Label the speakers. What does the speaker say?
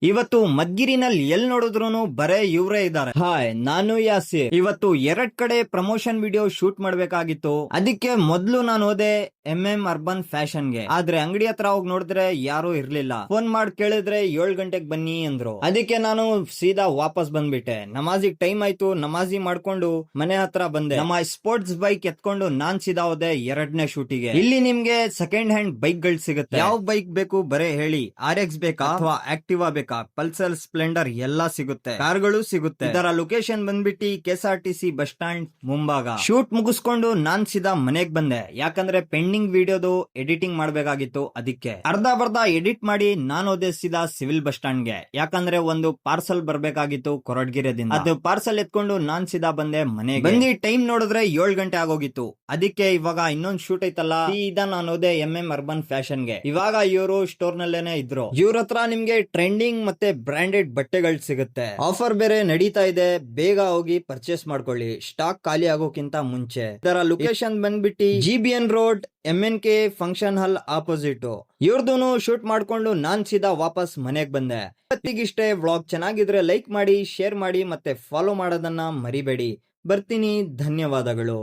Speaker 1: ಇವತ್ತು ಮದ್ಗಿರಿನಲ್ಲಿ ಎಲ್ ನೋಡಿದ್ರು ಬರೇ ಇವ್ರೇ ಇದ್ದಾರೆ. ಹಾಯ್, ನಾನು ಯಾಸಿರ್. ಇವತ್ತು 2 ಕಡೆ ಪ್ರಮೋಷನ್ ವಿಡಿಯೋ ಶೂಟ್ ಮಾಡ್ಬೇಕಾಗಿತ್ತು. ಅದಕ್ಕೆ ಮೊದ್ಲು ನಾನು ಹೋದೆ ಅರ್ಬನ್ ಫ್ಯಾಷನ್ ಗೆ. ಆದ್ರೆ ಅಂಗಡಿ ಹತ್ರ ಹೋಗಿ ನೋಡಿದ್ರೆ ಯಾರು ಇರ್ಲಿಲ್ಲ. ಫೋನ್ ಮಾಡಿ ಕೇಳಿದ್ರೆ 7 ಗಂಟೆಗೆ ಬನ್ನಿ ಅಂದ್ರು. ಅದಕ್ಕೆ ನಾನು ಸೀದಾ ವಾಪಸ್ ಬಂದ್ಬಿಟ್ಟೆ. ನಮಾಜಿಗ್ ಟೈಮ್ ಆಯ್ತು. ನಮಾಜಿ ಮಾಡ್ಕೊಂಡು ಮನೆ ಹತ್ರ ಬಂದೆ. ನಮ್ಮ ಸ್ಪೋರ್ಟ್ಸ್ ಬೈಕ್ ಎತ್ಕೊಂಡು ನಾನ್ ಸೀದಾ ಹೋದೆ 2ನೇ ಶೂಟಿಗೆ. ಇಲ್ಲಿ ನಿಮ್ಗೆ ಸೆಕೆಂಡ್ ಹ್ಯಾಂಡ್ ಬೈಕ್ ಗಳು ಸಿಗುತ್ತೆ. ಯಾವ ಬೈಕ್ ಬೇಕು ಬರೇ ಹೇಳಿ. RX ಬೇಕಾ ಅಥವಾ ಆಕ್ಟಿವಾ ಬೇಕಾ, ಪಲ್ಸರ್, ಸ್ಪ್ಲೆಂಡರ್ ಎಲ್ಲಾ ಸಿಗುತ್ತೆ. ಕಾರ್ಗಳು ಸಿಗುತ್ತೆ. ಇದರ ಲೊಕೇಶನ್ ಬಂದ್ಬಿಟ್ಟು KSRTC ಬಸ್ ಸ್ಟಾಂಡ್ ಮುಂಭಾಗ. ಶೂಟ್ ಮುಗಿಸ್ಕೊಂಡು ನಾನ್ ಸೀದಾ ಮನೆಗ್ ಬಂದೆ. ಯಾಕಂದ್ರೆ ಪೆಂಡಿಂಗ್ ವಿಡಿಯೋದು ಎಡಿಟಿಂಗ್ ಮಾಡ್ಬೇಕಾಗಿತ್ತು. ಅದಕ್ಕೆ ಅರ್ಧ ಬರ್ಧ ಎಡಿಟ್ ಮಾಡಿ ನಾನು ಹೋದೆ ಸೀದಾ ಸಿವಿಲ್ ಬಸ್ ಸ್ಟಾಂಡ್ ಗೆ. ಯಾಕಂದ್ರೆ ಒಂದು ಪಾರ್ಸಲ್ ಬರ್ಬೇಕಾಗಿತ್ತು ಕೊರಟಗೆರೆದಿಂದ. ಅದು ಪಾರ್ಸಲ್ ಎತ್ಕೊಂಡು ನಾನ್ ಸೀದಾ ಬಂದೆ ಮನೆಗೆ. ಬಂದಿ ಟೈಮ್ ನೋಡಿದ್ರೆ 7 ಗಂಟೆ ಆಗೋಗಿತ್ತು. ಅದಕ್ಕೆ ಇವಾಗ ಇನ್ನೊಂದ್ ಶೂಟ್ ಐತಲ್ಲ, ಸೀದಾ ನಾನು ಹೋದೆ ಅರ್ಬನ್ ಫ್ಯಾಷನ್ ಗೆ. ಇವಾಗ ಇವರು ಸ್ಟೋರ್ ನಲ್ಲೇನೆ ಇದ್ರು. ಇವ್ರ ಹತ್ರ ನಿಮ್ಗೆ ಟ್ರೆಂಡಿಂಗ್ ಮತ್ತೆ ಬ್ರಾಂಡೆಡ್ ಬಟ್ಟೆಗಳು ಸಿಗುತ್ತೆ. ಆಫರ್ ಬೇರೆ ನಡೀತಾ ಇದೆ. ಬೇಗ ಹೋಗಿ ಪರ್ಚೇಸ್ ಮಾಡ್ಕೊಳ್ಳಿ, ಸ್ಟಾಕ್ ಖಾಲಿ ಆಗೋಕ್ಕಿಂತ ಮುಂಚೆ. ಇದರ ಲೊಕೇಶನ್ ಬಂದ್ಬಿಟ್ಟು GBN road MNK function hall opposite. ಇವ್ರದೂನು ಶೂಟ್ ಮಾಡ್ಕೊಂಡು ನಾನ್ ಸೀದಾ ವಾಪಸ್ ಮನೆಗ್ ಬಂದೆ. ಇವತ್ತಿಗಿಷ್ಟೇ. ವ್ಲಾಗ್ ಚೆನ್ನಾಗಿದ್ರೆ ಲೈಕ್ ಮಾಡಿ, ಶೇರ್ ಮಾಡಿ ಮತ್ತೆ ಫಾಲೋ ಮಾಡೋದನ್ನ ಮರಿಬೇಡಿ. ಬರ್ತೀನಿ. ಧನ್ಯವಾದಗಳು.